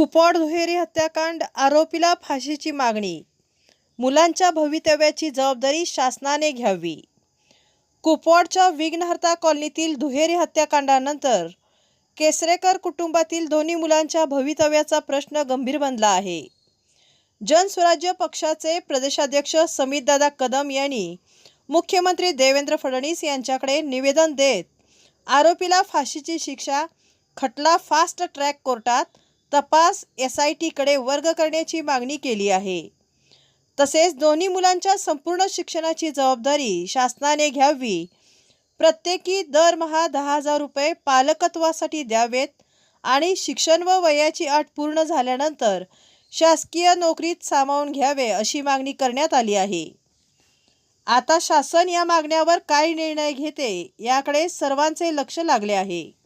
कुपवाड दुहेरी हत्याकांड आरोपीला फाशीची मागणी। मुलांच्या भवितव्याची जबाबदारी शासनाने घ्यावी। कुपवाडच्या विघ्नहर्ता कॉलनीतील दुहेरी हत्याकांडानंतर केसरेकर कुटुंबातील दोन्ही मुलांच्या भवितव्याचा प्रश्न गंभीर बनला आहे। जनस्वराज्य पक्षाचे प्रदेशाध्यक्ष समितदादा कदम यांनी मुख्यमंत्री देवेंद्र फडणवीस यांच्याकडे निवेदन देत आरोपीला फाशीची शिक्षा, खटला फास्ट ट्रॅक कोर्टात, तपास SIT कडे वर्ग करण्याची मागणी केली आहे। तसेच दोन्ही मुलांच्या संपूर्ण शिक्षणाची जबाबदारी शासनाने घ्यावी, प्रत्येकी दरमहा 10,000 रुपये पालकत्वासाठी द्यावेत आणि शिक्षण व वयाची अट पूर्ण झाल्यानंतर शासकीय नोकरीत सामावून घ्यावे अशी मागणी करण्यात आली आहे। आता शासन या मागण्यावर काय निर्णय घेते याकडे सर्वांचे लक्ष लागले आहे।